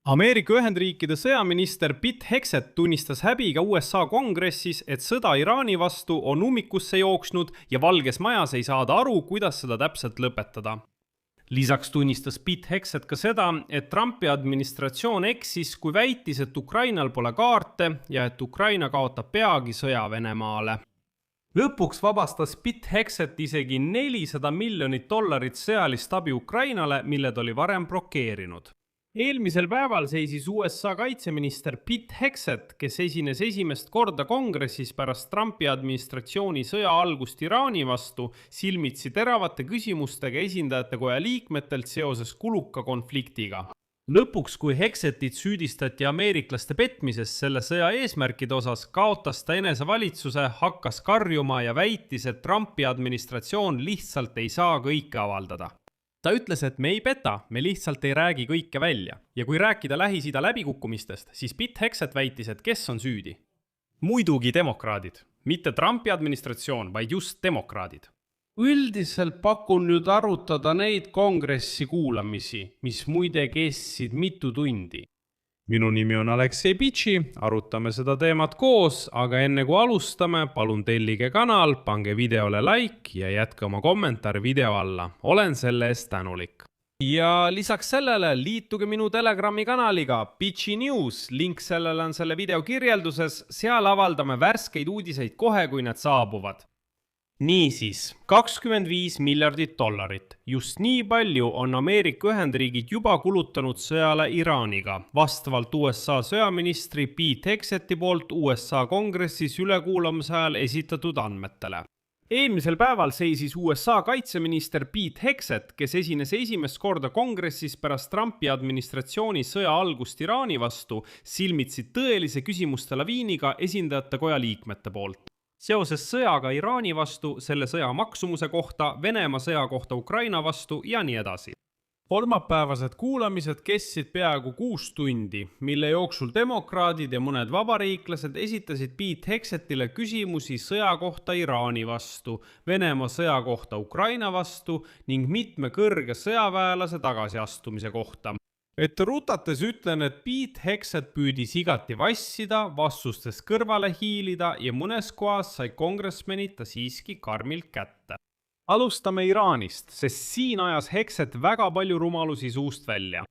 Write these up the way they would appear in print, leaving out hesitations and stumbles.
Ameerika Ühendriikide sõjaminister Pete Hegseth tunnistas häbiga USA kongressis, et sõda Iraani vastu on ummikusse jooksnud ja Valges Majas ei saada aru, kuidas seda täpselt lõpetada. Lisaks tunnistas Pete Hegseth ka seda, et Trumpi administratsioon eksis, kui väitis, et Ukrainal pole kaarte ja et Ukraina kaotab peagi sõja Venemaale. Lõpuks vabastas Pete Hegseth isegi $400 miljonit sõjalist abi Ukrainale, mille ta oli varem blokeerinud. Eelmisel päeval seisis USA kaitseminister Pete Hegseth, kes esines esimest korda kongressis pärast Trumpi administratsiooni sõja algust Iraani vastu, silmitsi teravate küsimustega esindajatekoja liikmetelt seoses kuluka konfliktiga. Lõpuks, kui Hegsethit süüdistati ameeriklaste petmises selle sõja eesmärkide osas, kaotas ta enesevalitsuse, hakkas karjuma ja väitis, et Trumpi administratsioon lihtsalt ei saa kõike avaldada. Ta ütles, et me ei peta, me lihtsalt ei räägi kõike välja. Ja kui rääkida Lähis-Ida läbikukkumistest, siis Pete Hegseth väitis, et kes on süüdi? Muidugi demokraadid. Mitte Trumpi administratsioon, vaid just demokraadid. Üldiselt pakun nüüd arutada neid kongressi kuulamisi, mis muide kestsid mitu tundi. Minu nimi on Aleksei Pitši, arutame seda teemat koos, aga enne kui alustame, palun tellige kanal, pange videole like ja jätke oma kommentaar video alla. Olen selle eest tänulik. Ja lisaks sellele liituge minu Telegrami kanaliga Pitši News, link sellele on selle video kirjelduses, seal avaldame värskeid uudiseid kohe, kui need saabuvad. Niisiis, $25 miljardit. Just nii palju on Ameerika Ühendriigid juba kulutanud sõjale Iraaniga, vastavalt USA sõjaministri Pete Hegsethi poolt USA kongressis ülekuulamise ajal esitatud andmetele. Eelmisel päeval seisis USA kaitseminister Pete Hegseth, kes esines esimest korda kongressis pärast Trumpi administratsiooni sõja algust Iraani vastu, silmitsi tõelise küsimuste laviiniga esindajatekoja liikmete poolt. Seoses sõjaga Iraani vastu, selle sõja maksumuse kohta, Venemaa sõja kohta Ukraina vastu ja nii edasi. Kolmapäevased kuulamised kestsid peaaegu 6 tundi, mille jooksul demokraadid ja mõned vabariiklased esitasid Pete Hegsethile küsimusi sõja kohta Iraani vastu, Venemaa sõja kohta Ukraina vastu ning mitme kõrge sõjaväelase tagasiastumise kohta. Et rutates ütlen, et Pete Hegseth püüdis igati vassida, vastustest kõrvale hiilida ja mõnes kohas sai kongressmenid ta siiski karmilt kätte. Alustame Iraanist, sest siin ajas Hegseth väga palju rumalusi suust välja.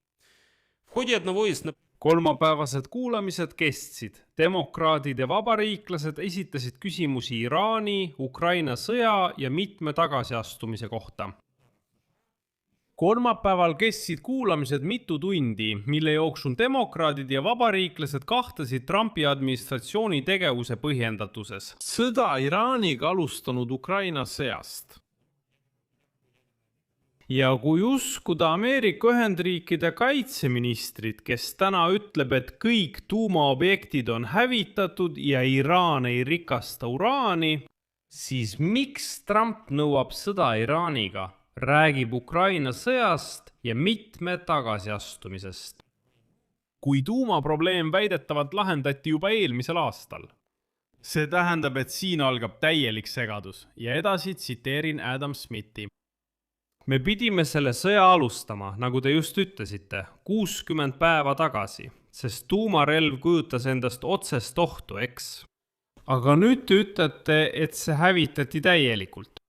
Kolmapäevased kuulamised kestsid. Demokraadid ja vabariiklased esitasid küsimusi Iraani, Ukraina sõja ja mitme tagasiastumise kohta. Kolmapäeval kestsid kuulamised mitu tundi, mille jooksul demokraadid ja vabariiklased kahtasid Trumpi administratsiooni tegevuse põhjendatuses. Sõda Iraaniga alustanud Ukraina sõjast. Ja kui uskuda Ameerika Ühendriikide kaitseministrit, kes täna ütleb, et kõik tuumaobjektid on hävitatud ja Iraan ei rikasta uraani, siis miks Trump nõuab sõda Iraaniga? Räägib Ukraina sõjast ja mitme tagasiastumisest. Kui tuumaprobleem väidetavalt lahendati juba eelmisel aastal. See tähendab, et siin algab täielik segadus ja edasi tsiteerin Adam Smithi. Me pidime selle sõja alustama, nagu te just ütlesite, 60 päeva tagasi, sest tuumarelv kujutas endast otsest ohtu, eks? Aga nüüd te ütlete, et see hävitati täielikult.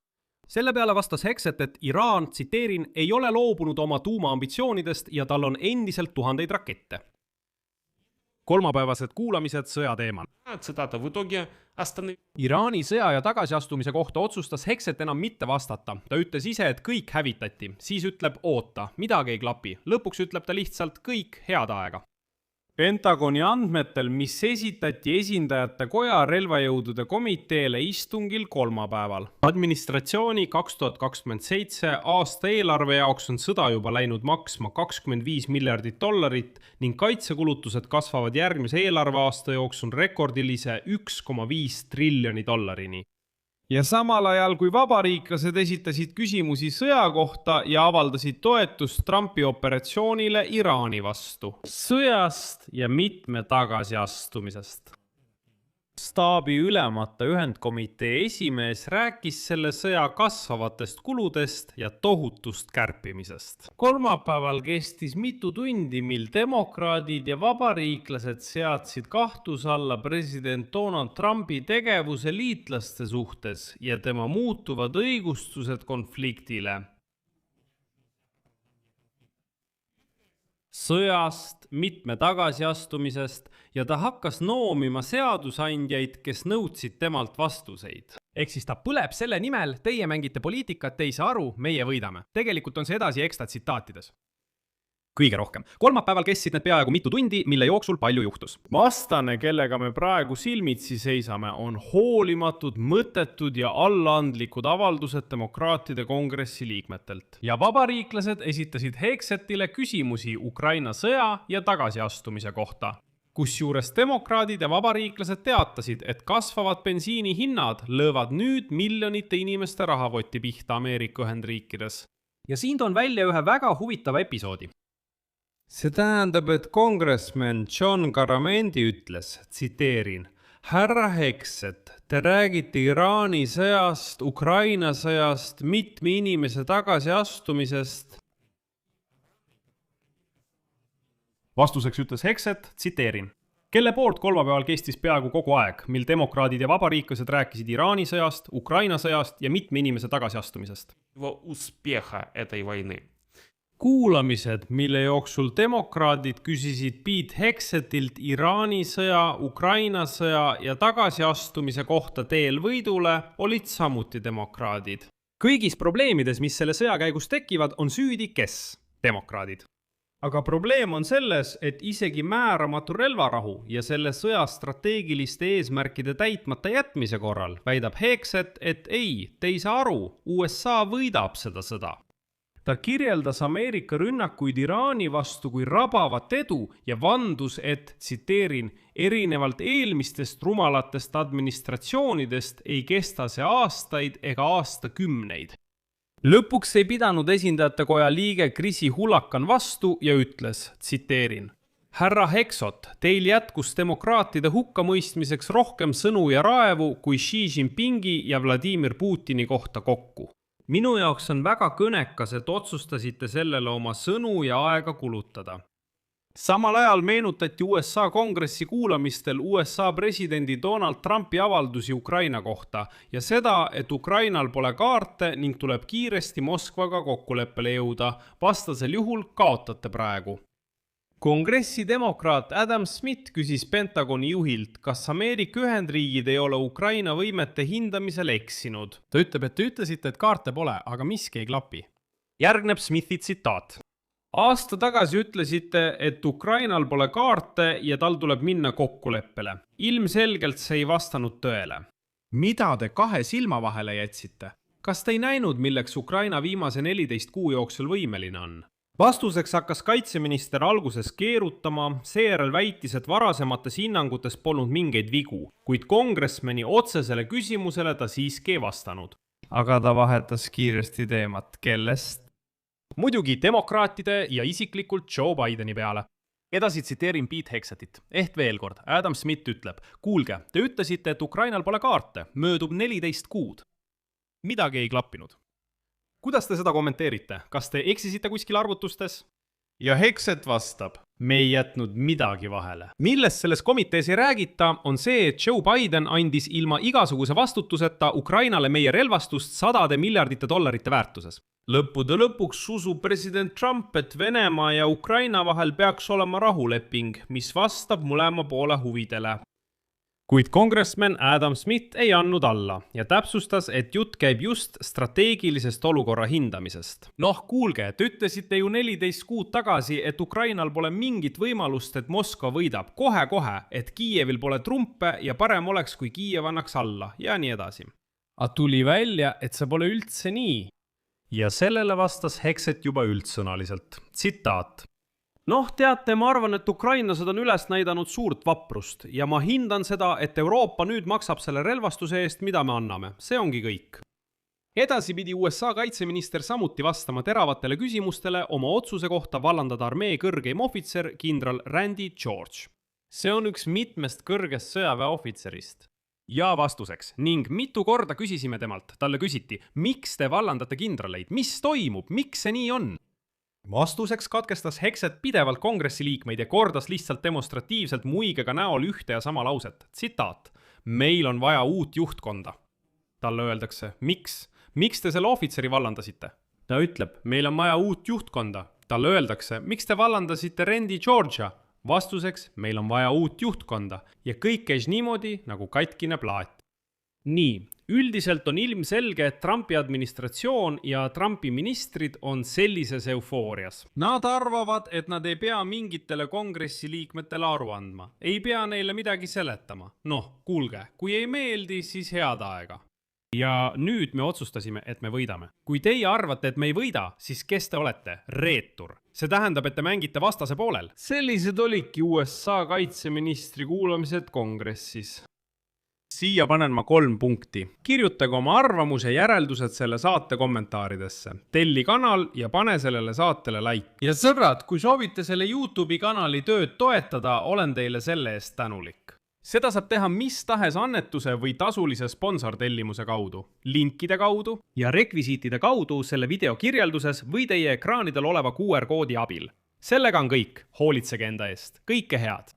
Selle peale vastas Hegseth, et Iraan, tsiteerin, ei ole loobunud oma tuumaambitsioonidest ja tal on endiselt 1000 rakette. Kolmapäevased kuulamised sõja teemal. Iraani sõja ja tagasiastumise kohta otsustas Hegseth enam mitte vastata. Ta ütles ise, et kõik hävitati. Siis ütleb oota, midagi ei klapi. Lõpuks ütleb ta lihtsalt kõik head aega. Pentagoni andmetel, mis esitati esindajate koja relvajõudude komiteele istungil kolmapäeval. Administratsiooni 2027 aasta eelarve jaoks on sõda juba läinud maksma $25 miljardit ning kaitsekulutused kasvavad järgmise eelarveaasta jooksul rekordilise $1,5 triljoni. Ja samal ajal, kui vabariiklased esitasid küsimusi sõja kohta ja avaldasid toetust Trumpi operatsioonile Iraani vastu, sõjast ja mitme tagasiastumisest. Staabiülemate ühendkomitee esimees rääkis selle sõja kasvavatest kuludest ja tohutust kärpimisest. Kolmapäeval kestis mitu tundi, mil demokraadid ja vabariiklased seadsid kahtluse alla president Donald Trumpi tegevuse liitlaste suhtes ja tema muutuvad õigustused konfliktile. Sõjast, mitme tagasiastumisest ja ta hakkas noomima seadusandjaid, kes nõudsid temalt vastuseid. Ehk siis ta põleb selle nimel, teie mängite poliitikat, te ei saa aru, meie võidame. Tegelikult on see edasi ekstra tsitaatides. Kõige rohkem. Kolmapäeval kestsid need peaaegu mitu tundi, mille jooksul palju juhtus. Vastane, kellega me praegu silmitsi seisame, on hoolimatud, mõttetud ja allaandlikud avaldused demokraatide kongressi liikmetelt. Ja vabariiklased esitasid Hexetile küsimusi Ukraina sõja ja tagasiastumise kohta. Kusjuures demokraadid ja vabariiklased teatasid, et kasvavad bensiini hinnad löövad nüüd miljonite inimeste rahavoti pihta Ameerika Ühendriikides. Ja siin toon välja ühe väga huvitava episoodi. See tähendab, et kongressman John Garamendi ütles, tsiteerin, härra Hexet, te räägite Iraani sõjast, Ukraina sõjast, mitme inimese tagasiastumisest. Vastuseks ütles Hexet, tsiteerin, kelle poolt kolmapäeval kestis peaaegu kogu aeg, mil demokraadid ja vabariiklased rääkisid Iraani sõjast, Ukraina sõjast ja mitme inimese tagasiastumisest. Kuulamised, mille jooksul demokraadid küsisid Pete Hexetilt Iraani sõja, Ukraina sõja ja tagasiastumise kohta teel võidule, olid samuti demokraadid. Kõigis probleemides, mis selle sõja käigus tekivad, on süüdi kes? Demokraadid. Aga probleem on selles, et isegi määramatu relvarahu ja selle sõja strateegiliste eesmärkide täitmata jätmise korral väidab Hexet, et ei, te ei saa aru, USA võidab seda sõda. Ta kirjeldas Ameerika rünnakuid Iraani vastu kui rabavat edu ja vandus, et, tsiteerin, erinevalt eelmistest rumalatest administratsioonidest ei kesta see aastaid ega aastakümneid. Lõpuks ei pidanud esindajatekoja liige Chrissy Hulakan vastu ja ütles, tsiteerin, härra Hexot, teil jätkus demokraatide hukkamõistmiseks rohkem sõnu ja raevu kui Xi Jinpingi ja Vladimir Putini kohta kokku. Minu jaoks on väga kõnekas, et otsustasite sellele oma sõnu ja aega kulutada. Samal ajal meenutati USA kongressi kuulamistel USA presidendi Donald Trumpi avaldusi Ukraina kohta ja seda, et Ukrainal pole kaarte ning tuleb kiiresti Moskvaga kokkuleppele jõuda, vastasel juhul kaotate praegu. Kongressi demokraat Adam Smith küsis Pentagoni juhilt, kas Ameerika Ühendriigid ei ole Ukraina võimete hindamisel eksinud. Ta ütleb, et te ütlesite, et kaarte pole, aga miski ei klapi. Järgneb Smithi tsitaat. Aasta tagasi ütlesite, et Ukrainal pole kaarte ja tal tuleb minna kokkuleppele. Ilmselgelt see ei vastanud tõele. Mida te kahe silma vahele jätsite? Kas te ei näinud, milleks Ukraina viimase 14 kuu jooksul võimeline on? Vastuseks hakkas kaitseminister alguses keerutama, seejärel väitis, et varasemates hinnangutes polnud mingeid vigu, kuid kongressmeni otsesele küsimusele ta siiski ei vastanud. Aga ta vahetas kiiresti teemat. Kellest? Muidugi demokraatide ja isiklikult Joe Bideni peale. Edasi tsiteerin Pete Hexetit. Veel kord, Adam Smith ütleb, kuulge, te ütlesite, et Ukrainal pole kaarte, möödub 14 kuud. Midagi ei klappinud. Kuidas te seda kommenteerite? Kas te eksisite kuskil arvutustes? Ja Hexet vastab, me ei jätnud midagi vahele. Millest selles komitees ei räägita, on see, et Joe Biden andis ilma igasuguse vastutuseta Ukrainale meie relvastust $100 miljardite väärtuses. Lõppude lõpuks usub president Trump, et Venemaa ja Ukraina vahel peaks olema rahuleping, mis vastab mõlema poole huvidele. Kuid kongressman Adam Smith ei andnud alla ja täpsustas, et jutt käib just strateegilisest olukorra hindamisest. Kuulge, te ütlesite ju 14 kuud tagasi, et Ukrainal pole mingit võimalust, et Moskva võidab kohe-kohe, et Kiievil pole trumpe ja parem oleks, kui Kiiev annaks alla ja nii edasi. A tuli välja, et see pole üldse nii. Ja sellele vastas Hexet juba üldsõnaliselt. Tsitaat. Teate, ma arvan, et ukrainlased on üles näidanud suurt vaprust ja ma hindan seda, et Euroopa nüüd maksab selle relvastuse eest, mida me anname. See ongi kõik. Edasi pidi USA kaitseminister samuti vastama teravatele küsimustele oma otsuse kohta vallandada armee kõrgeim ohvitser kindral Randy George. see on üks mitmest kõrgest sõjaväeohvitserist. Ja vastuseks. Ning mitu korda küsisime temalt, talle küsiti, miks te vallandate kindraleid, mis toimub, miks see nii on? Vastuseks katkestas Hegseth pidevalt kongressi liikmeid ja kordas lihtsalt demonstratiivselt muigega näol ühte ja sama lauset. Tsitaat. Meil on vaja uut juhtkonda. Talle öeldakse, miks? Miks te selle ohvitseri vallandasite? Ta ütleb, meil on vaja uut juhtkonda. Talle öeldakse, miks te vallandasite Randy Georgia? Vastuseks, meil on vaja uut juhtkonda ja kõik käis niimoodi nagu katkine plaat. Nii, üldiselt on ilmselge, et Trumpi administratsioon ja Trumpi ministrid on sellises eufoorias. Nad arvavad, et nad ei pea mingitele kongressi liikmetele aru andma. Ei pea neile midagi seletama. Noh, kuulge, kui ei meeldi, siis head aega. Ja nüüd me otsustasime, et me võidame. Kui teie arvate, et me ei võida, siis kes te olete? Reetur. See tähendab, et te mängite vastase poolel. Sellised olidki USA kaitseministri kuulamised kongressis. Siia panen ma 3 punkti. Kirjutage oma arvamuse järeldused selle saate kommentaaridesse. Telli kanal ja pane sellele saatele like. Ja sõbrad, kui soovite selle YouTube'i kanali tööd toetada, olen teile selle eest tänulik. Seda saab teha mis tahes annetuse või tasulise sponsortellimuse kaudu, linkide kaudu ja rekvisiitide kaudu selle video kirjelduses või teie ekraanidel oleva QR-koodi abil. Sellega on kõik. Hoolitsege enda eest. Kõike head!